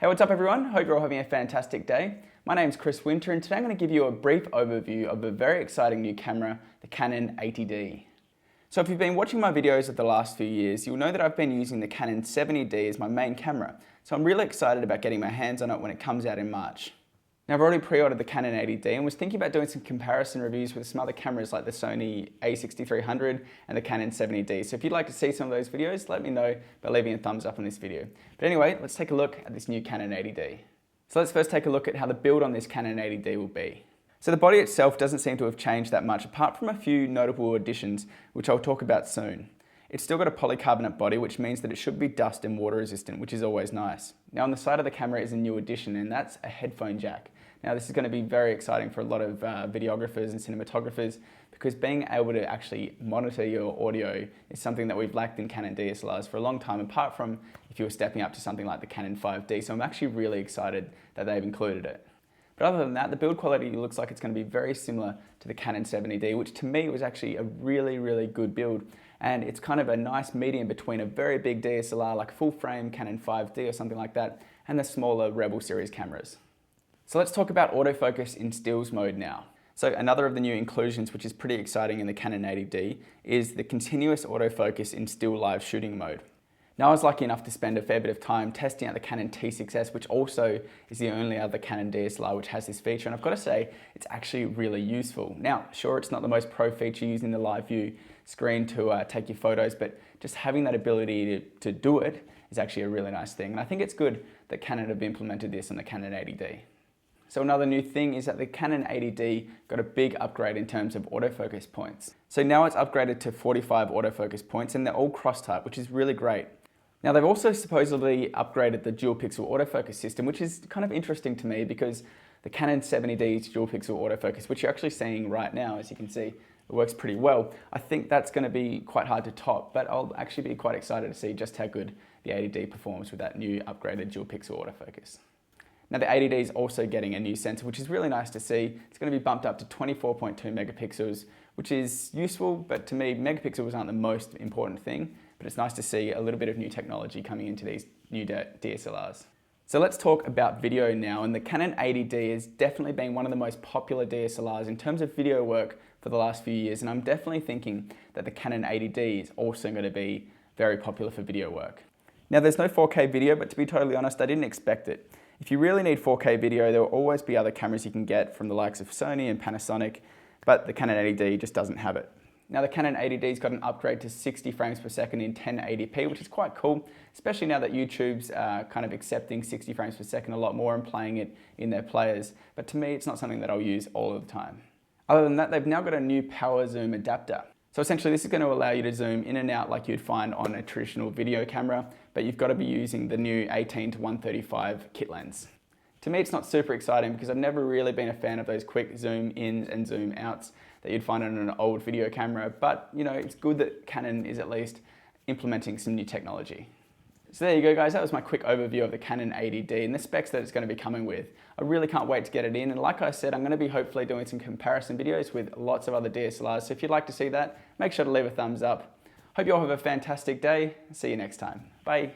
Hey, what's up everyone? Hope you're all having a fantastic day. My name's Chris Winter and today I'm going to give you a brief overview of a very exciting new camera, the Canon 80D. So if you've been watching my videos of the last few years, you'll know that I've been using the Canon 80D as my main camera. So I'm really excited about getting my hands on it when it comes out in March. Now I've already pre-ordered the Canon 80D and was thinking about doing some comparison reviews with some other cameras like the Sony a6300 and the Canon 70D. So if you'd like to see some of those videos, let me know by leaving a thumbs up on this video. But anyway, let's take a look at this new Canon 80D. So let's first take a look at how the build on this Canon 80D will be. So the body itself doesn't seem to have changed that much apart from a few notable additions, which I'll talk about soon. It's still got a polycarbonate body, which means that it should be dust and water resistant, which is always nice. Now on the side of the camera is a new addition, and that's a headphone jack. Now this is going to be very exciting for a lot of videographers and cinematographers because being able to actually monitor your audio is something that we've lacked in Canon DSLRs for a long time, apart from if you were stepping up to something like the Canon 5D. So I'm actually really excited that they've included it. But other than that, the build quality looks like it's going to be very similar to the Canon 70D, which to me was actually a really good build. And it's kind of a nice medium between a very big DSLR like a full frame Canon 5D or something like that, and the smaller Rebel series cameras. So let's talk about autofocus in stills mode now. So another of the new inclusions, which is pretty exciting in the Canon 80D, is the continuous autofocus in still live shooting mode. Now I was lucky enough to spend a fair bit of time testing out the Canon T6S, which also is the only other Canon DSLR which has this feature, and I've got to say it's actually really useful. Now sure, it's not the most pro feature using the live view screen to take your photos, but just having that ability to do it is actually a really nice thing, and I think it's good that Canon have implemented this on the Canon 80D. So another new thing is that the Canon 80D got a big upgrade in terms of autofocus points. So now it's upgraded to 45 autofocus points and they're all cross-type, which is really great. Now they've also supposedly upgraded the dual pixel autofocus system, which is kind of interesting to me because the Canon 70D's dual pixel autofocus, which you're actually seeing right now, as you can see, it works pretty well. I think that's going to be quite hard to top, but I'll actually be quite excited to see just how good the 80D performs with that new upgraded dual pixel autofocus. Now the 80D is also getting a new sensor, which is really nice to see. It's going to be bumped up to 24.2 megapixels, which is useful, but to me, megapixels aren't the most important thing, but it's nice to see a little bit of new technology coming into these new DSLRs. So let's talk about video now, and the Canon 80D has definitely been one of the most popular DSLRs in terms of video work for the last few years, and I'm definitely thinking that the Canon 80D is also going to be very popular for video work. Now there's no 4K video, but to be totally honest, I didn't expect it. If you really need 4K video, there will always be other cameras you can get from the likes of Sony and Panasonic, but the Canon 80D just doesn't have it. Now the Canon 80D's got an upgrade to 60 frames per second in 1080p, which is quite cool, especially now that YouTube's kind of accepting 60 frames per second a lot more and playing it in their players. But to me, it's not something that I'll use all of the time. Other than that, they've now got a new power zoom adapter. So essentially this is going to allow you to zoom in and out like you'd find on a traditional video camera, but you've got to be using the new 18 to 135 kit lens. To me it's not super exciting because I've never really been a fan of those quick zoom ins and zoom outs that you'd find on an old video camera, but you know, it's good that Canon is at least implementing some new technology. So there you go guys, that was my quick overview of the Canon 80D and the specs that it's going to be coming with. I really can't wait to get it in, and like I said, I'm going to be hopefully doing some comparison videos with lots of other DSLRs, so if you'd like to see that, make sure to leave a thumbs up. Hope you all have a fantastic day. See you next time. Bye.